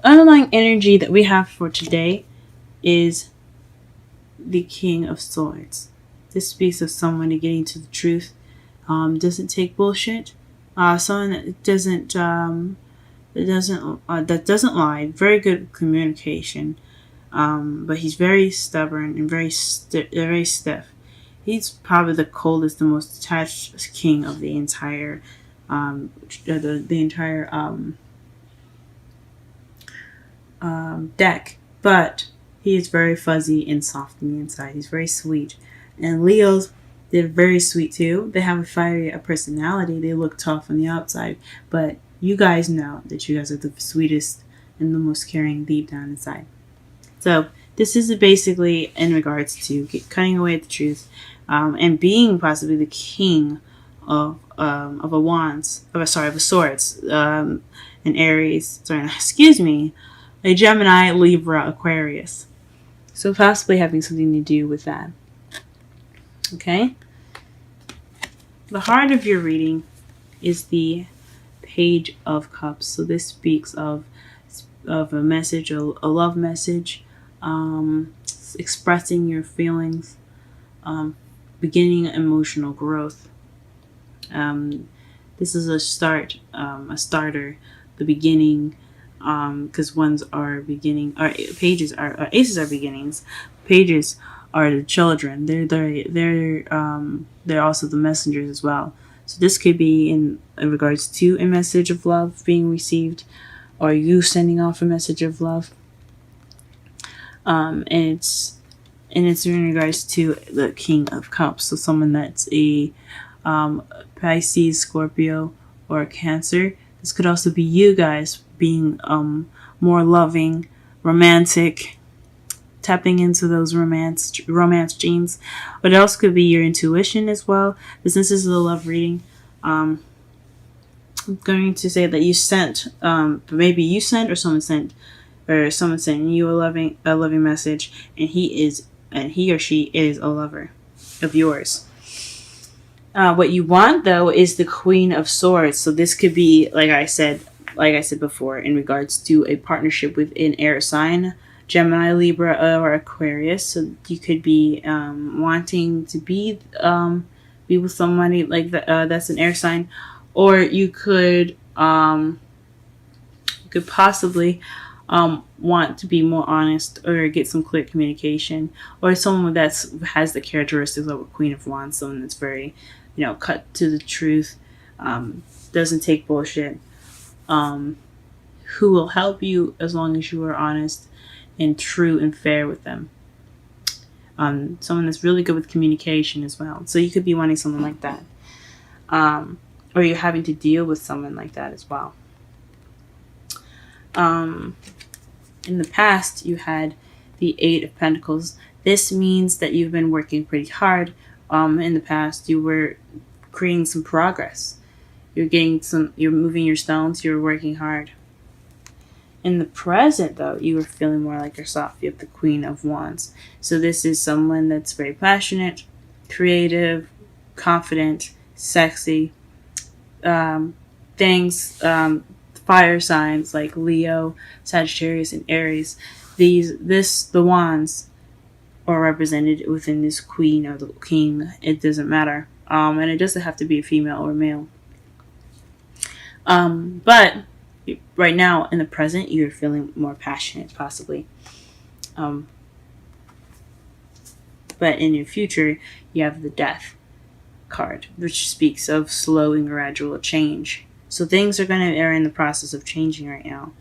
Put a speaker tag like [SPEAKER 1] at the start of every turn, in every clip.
[SPEAKER 1] underlying energy that we have for today is the King of Swords. This speaks of someone getting to the truth. Doesn't take bullshit. Someone that doesn't lie. Very good communication. But he's very stubborn and very stiff. He's probably the coldest, the most detached king of the entire deck. But he is very fuzzy and soft on the inside. He's very sweet. And Leos, they're very sweet too. They have a fiery personality. They look tough on the outside. But you guys know that you guys are the sweetest and the most caring deep down inside. So this is basically in regards to cutting away the truth and being possibly the king of swords, an Aries. A Gemini, Libra, Aquarius. So possibly having something to do with that. Okay. The heart of your reading is the Page of Cups. So this speaks of a message, a love message, expressing your feelings, beginning emotional growth. This is a starter, the beginning, because ones are beginning, or pages are aces are beginnings, pages are the children. They're also the messengers as well. So this could be in regards to a message of love being received, or you sending off a message of love. And it's in regards to the King of Cups. So someone that's a Pisces, Scorpio, or Cancer. This could also be you guys being more loving, romantic, tapping into those romance genes. But it also could be your intuition as well. This is a love reading. I'm going to say that you sent, maybe you sent, or someone sent you a loving message, and he or she is a lover of yours. What you want though is the Queen of Swords. So this could be, like I said before, in regards to a partnership with an air sign, Gemini, Libra, or Aquarius. So you could be wanting to be with somebody like that, that's an air sign, or you could possibly want to be more honest or get some clear communication, or someone that has the characteristics of a Queen of Wands, someone that's very, cut to the truth, doesn't take bullshit, who will help you as long as you are honest and true and fair with them. Someone that's really good with communication as well. So you could be wanting someone like that, or you're having to deal with someone like that as well. In the past, you had the Eight of Pentacles. This means that you've been working pretty hard. In the past, you were creating some progress. You're moving your stones. You're working hard. In the present, though, you are feeling more like yourself. You have the Queen of Wands. So this is someone that's very passionate, creative, confident, sexy. Fire signs like Leo, Sagittarius, and Aries. The wands are represented within this queen or the king. It doesn't matter. And it doesn't have to be a female or male. But right now, in the present, you're feeling more passionate, possibly. But in your future, you have the Death card, which speaks of slow and gradual change. So things are in the process of changing right now.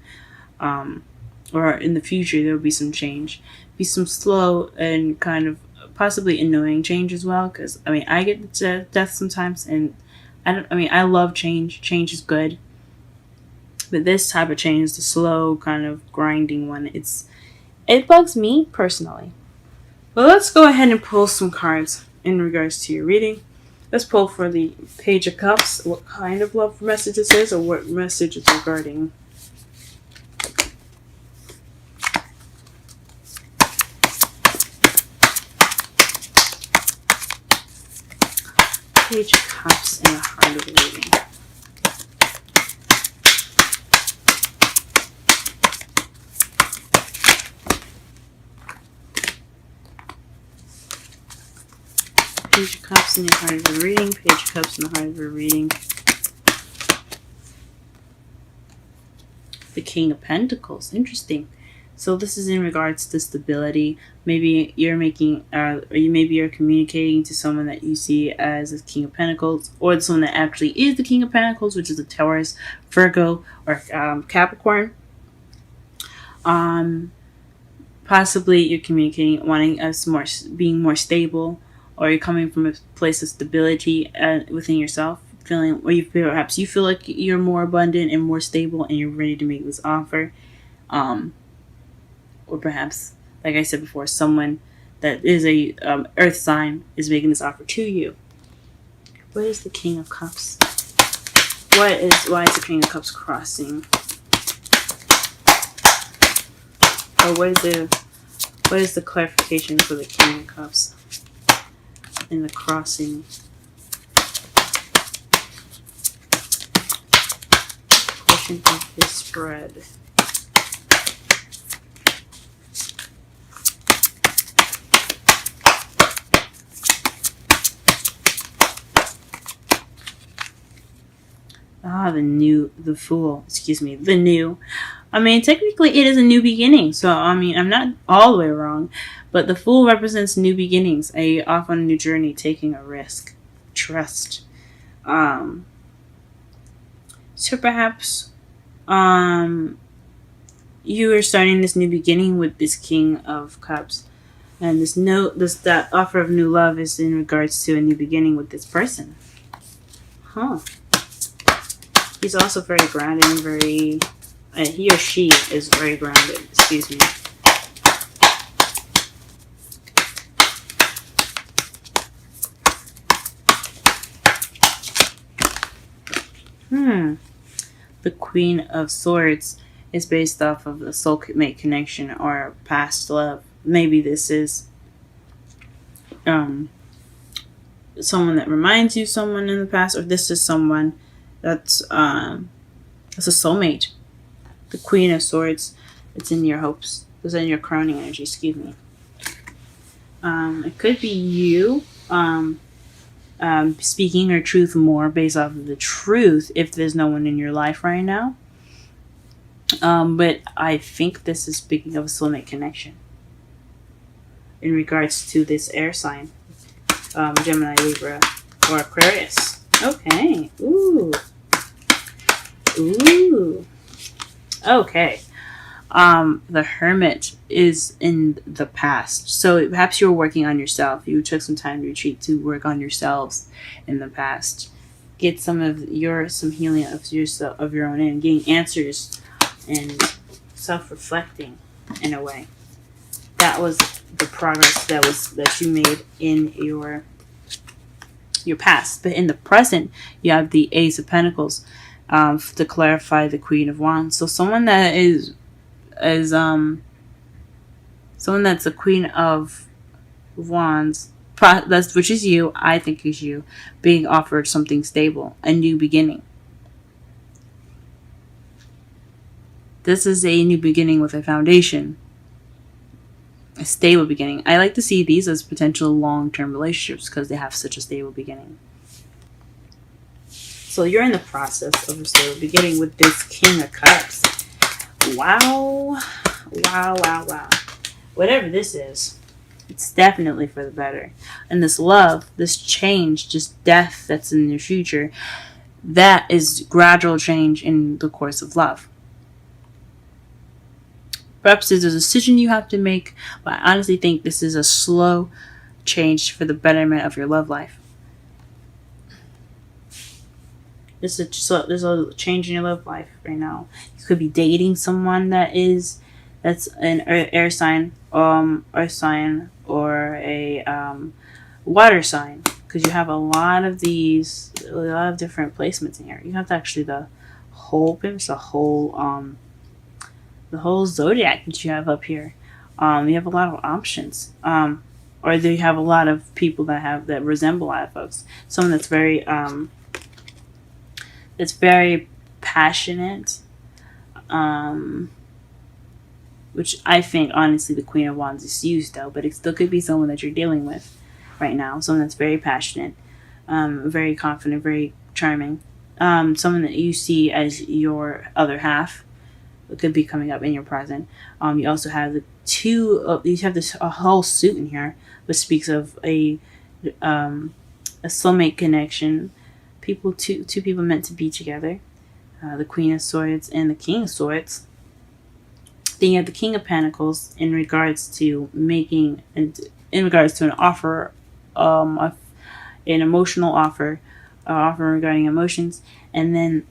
[SPEAKER 1] Or in the future, there will be some change. Be some slow and kind of possibly annoying change as well. Because, I get death sometimes. And I love change. Change is good. But this type of change is the slow, kind of grinding one. It bugs me personally. But let's go ahead and pull some cards in regards to your reading. Let's pull for the Page of Cups, what kind of love message this is, or what message it's regarding. Page of Cups in the heart of the reading. Page of Cups in your heart of the reading. Page of Cups in the heart of the reading. The King of Pentacles. Interesting. So this is in regards to stability. Maybe you're making, maybe you're communicating to someone that you see as a King of Pentacles, or someone that actually is the King of Pentacles, which is a Taurus, Virgo, or Capricorn. Possibly you're communicating, wanting us being more stable, or you're coming from a place of stability within yourself, feeling, or perhaps you feel like you're more abundant and more stable, and you're ready to make this offer. Or perhaps, like I said before, someone that is a earth sign is making this offer to you. What is the King of Cups? Why is the King of Cups crossing? Or what is the clarification for the King of Cups in the crossing? Portion of his spread. The Fool. The new. I mean, technically it is a new beginning. So, I mean, I'm not all the way wrong. But the Fool represents new beginnings. Off on a new journey, taking a risk. Trust. So perhaps you are starting this new beginning with this King of Cups. And that offer of new love is in regards to a new beginning with this person. Huh. He's also very grounded and very... he or she is very grounded. Excuse me. The Queen of Swords is based off of the soulmate connection or past love. Maybe this is someone that reminds you of someone in the past, or this is someone that's a soulmate. The Queen of Swords, it's in your hopes. It's in your crowning energy, excuse me. It could be you speaking your truth more based off of the truth if there's no one in your life right now. But I think this is speaking of a soulmate connection in regards to this air sign. Gemini, Libra, or Aquarius. Okay. Ooh. Okay. The Hermit is in the past. So perhaps you were working on yourself. You took some time to retreat to work on yourselves in the past. Get some healing of yourself, of your own end, getting answers and self-reflecting in a way. That was the progress that you made in your past. But in the present, you have the Ace of Pentacles to clarify the Queen of Wands. So someone that is someone that's the Queen of Wands, which is you, I think is you, being offered something stable, a new beginning. This is a new beginning with a foundation, a stable beginning. I like to see these as potential long-term relationships because they have such a stable beginning. So you're in the process of a stable beginning with this King of Cups. Wow. Whatever this is, it's definitely for the better. And this love, this change, just death that's in your future, that is gradual change in the course of love. Perhaps there's a decision you have to make, but I honestly think this is a slow change for the betterment of your love life. There's a change in your love life right now. You could be dating someone that's an air sign, earth sign, or a water sign, because you have a lot of different placements in here. You have actually the whole zodiac that you have up here. You have a lot of options, or you have a lot of people that resemble a lot of folks. Someone that's very passionate, which I think honestly the Queen of Wands is used though, but it still could be someone that you're dealing with right now. Someone that's very passionate, very confident, very charming. Someone that you see as your other half could be coming up in your present. You also have the two. You have this a whole suit in here, which speaks of a soulmate connection. Two people meant to be together. The Queen of Swords and the King of Swords. Then you have the King of Pentacles in regards to in regards to an offer, an emotional offer, offer regarding emotions, and then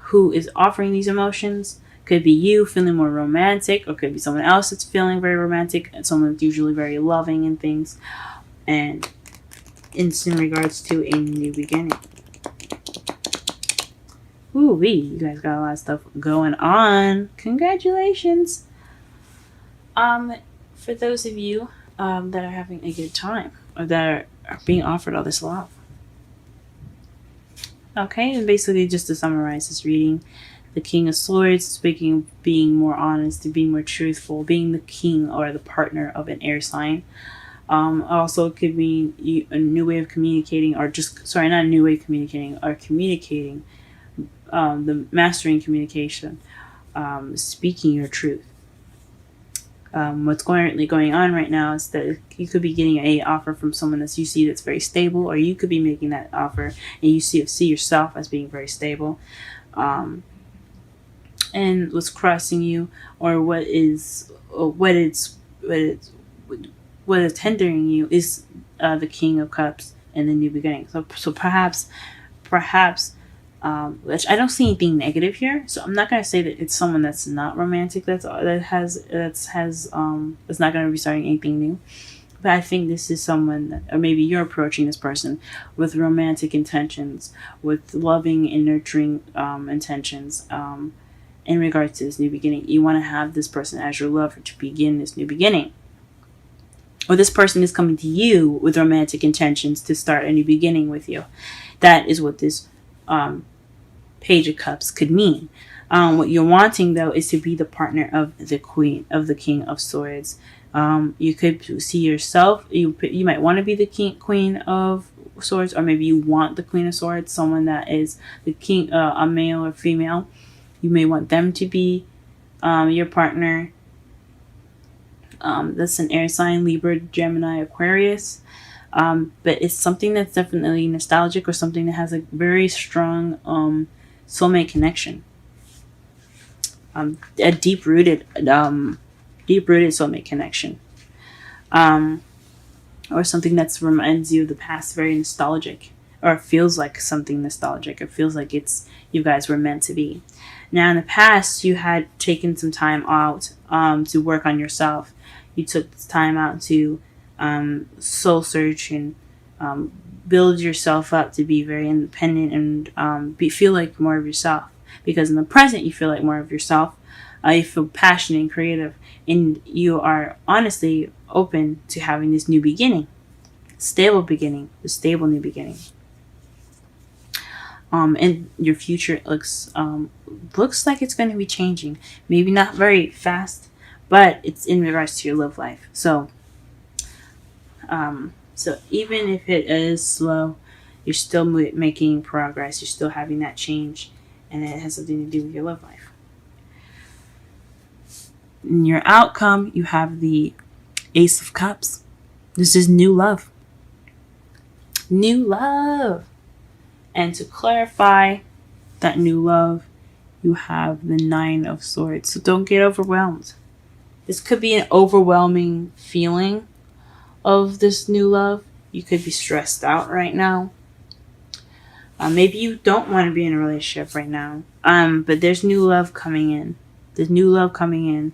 [SPEAKER 1] who is offering these emotions could be you feeling more romantic, or could be someone else that's feeling very romantic, and someone that's usually very loving and things, and it's in regards to a new beginning. Ooh-wee, you guys got a lot of stuff going on. Congratulations. For those of you that are having a good time, or that are being offered all this love. Okay, and basically just to summarize this reading, the King of Swords speaking, being more honest, being more truthful, being the king or the partner of an air sign. Also could mean a new way of communicating, or not a new way of communicating, or communicating, the mastering communication, speaking your truth. What's currently going on right now is that you could be getting a offer from someone that you see that's very stable, or you could be making that offer and you see yourself as being very stable. And what's crossing you, or what is hindering you is the King of Cups and the new beginning. So perhaps, which I don't see anything negative here. So I'm not gonna say that it's someone that's not romantic. That's not gonna be starting anything new. But I think this is someone, or maybe you're approaching this person with romantic intentions, with loving and nurturing intentions. In regards to this new beginning, you want to have this person as your lover to begin this new beginning. Or this person is coming to you with romantic intentions to start a new beginning with you. That is what this Page of Cups could mean. What you're wanting, though, is to be the partner of the King of Swords. You could see yourself. You might want to be the Queen of Swords, or maybe you want the Queen of Swords, someone that is the king, a male or female. You may want them to be your partner. That's an air sign, Libra, Gemini, Aquarius. But it's something that's definitely nostalgic, or something that has a very strong soulmate connection. A deep-rooted soulmate connection. Or something that reminds you of the past, very nostalgic, or feels like something nostalgic. It feels like you guys were meant to be. Now, in the past, you had taken some time out to work on yourself. You took this time out to soul search and build yourself up to be very independent and feel like more of yourself. Because in the present, you feel like more of yourself. You feel passionate and creative, and you are honestly open to having this new beginning, stable new beginning. And your future looks like it's going to be changing. Maybe not very fast, but it's in regards to your love life. So even if it is slow, you're still making progress. You're still having that change, and it has something to do with your love life. In your outcome, you have the Ace of Cups. This is new love. New love. And to clarify that new love, you have the Nine of Swords. So don't get overwhelmed. This could be an overwhelming feeling of this new love. You could be stressed out right now. Maybe you don't want to be in a relationship right now. But there's new love coming in. There's new love coming in.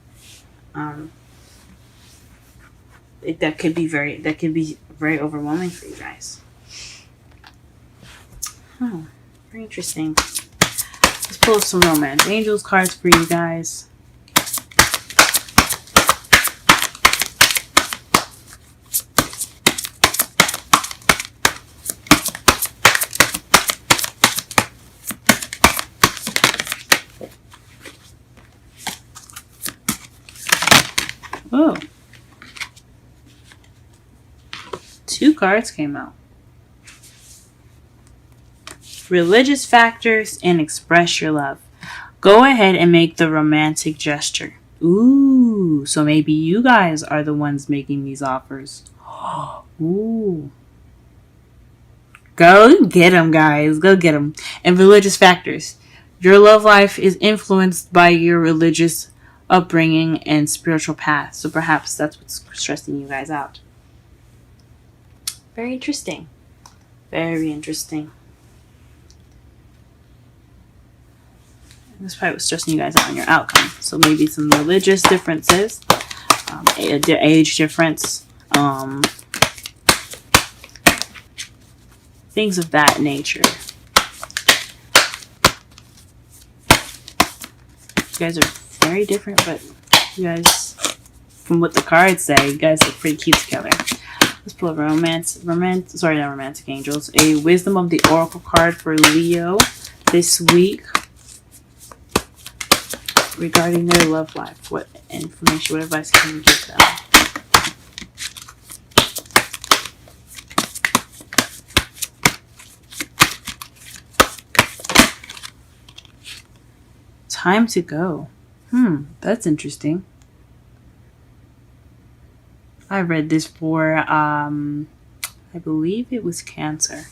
[SPEAKER 1] That could be very overwhelming for you guys. Oh, very interesting. Let's pull up some romance angels cards for you guys. Oh. 2 cards came out. Religious factors and express your love. Go ahead and make the romantic gesture. Ooh, so maybe you guys are the ones making these offers. Ooh. Go get them, guys. Go get them. And religious factors. Your love life is influenced by your religious upbringing and spiritual path. So perhaps that's what's stressing you guys out. Very interesting. Very interesting. That's probably what's stressing you guys out on your outcome. So maybe some religious differences, age difference, things of that nature. You guys are very different, but you guys, from what the cards say, you guys look pretty cute together. Let's pull a not romantic angels. A wisdom of the oracle card for Leo this week regarding their love life. What information, what advice can you give them? Time to go. That's interesting. I read this for, I believe it was Cancer.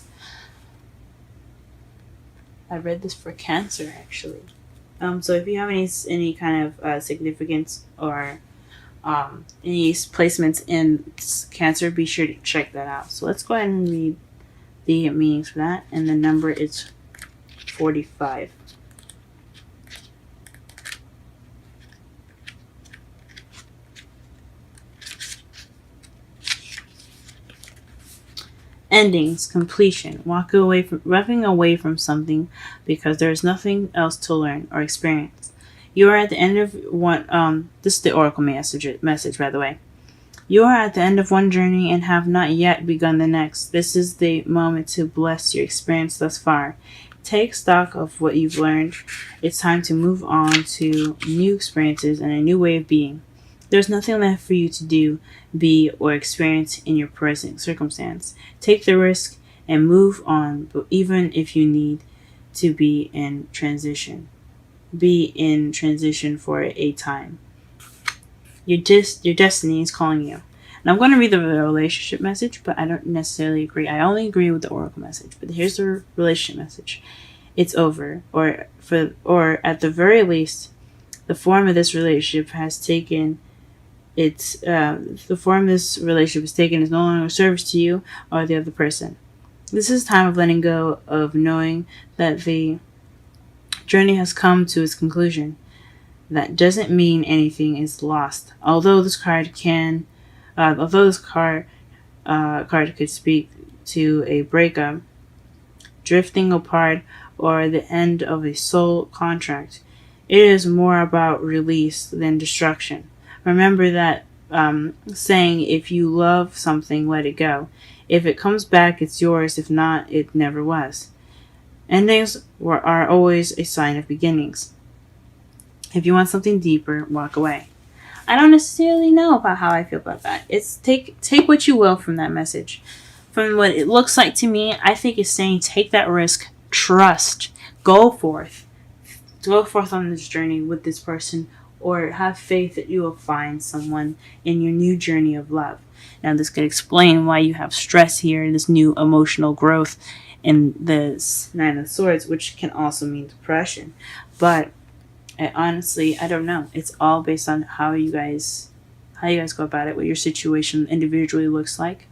[SPEAKER 1] I read this for Cancer, actually. So if you have any kind of significance or any placements in Cancer, be sure to check that out. So let's go ahead and read the meanings for that. And the number is 45. Endings, completion, walking away from something because there is nothing else to learn or experience. You are at the end of one. This is the oracle message, by the way. You are at the end of one journey and have not yet begun the next. This is the moment to bless your experience thus far. Take stock of what you've learned. It's time to move on to new experiences and a new way of being. There's nothing left for you to do, be, or experience in your present circumstance. Take the risk and move on, but even if you need to be in transition. Be in transition for a time. Your destiny is calling you. And I'm going to read the relationship message, but I don't necessarily agree. I only agree with the oracle message. But here's the relationship message. It's over, or at the very least, the form of this relationship has taken. The form this relationship is taken is no longer of service to you or the other person. This is time of letting go, of knowing that the journey has come to its conclusion. That doesn't mean anything is lost. Although this card could speak to a breakup, drifting apart, or the end of a soul contract, it is more about release than destruction. Remember that saying, if you love something, let it go. If it comes back, it's yours. If not, it never was. Endings are always a sign of beginnings. If you want something deeper, walk away. I don't necessarily know about how I feel about that. It's take what you will from that message. From what it looks like to me, I think it's saying take that risk, trust, go forth on this journey with this person, or have faith that you will find someone in your new journey of love. Now, this could explain why you have stress here, this new emotional growth in this Nine of Swords, which can also mean depression. But honestly, I don't know. It's all based on how you guys go about it, what your situation individually looks like.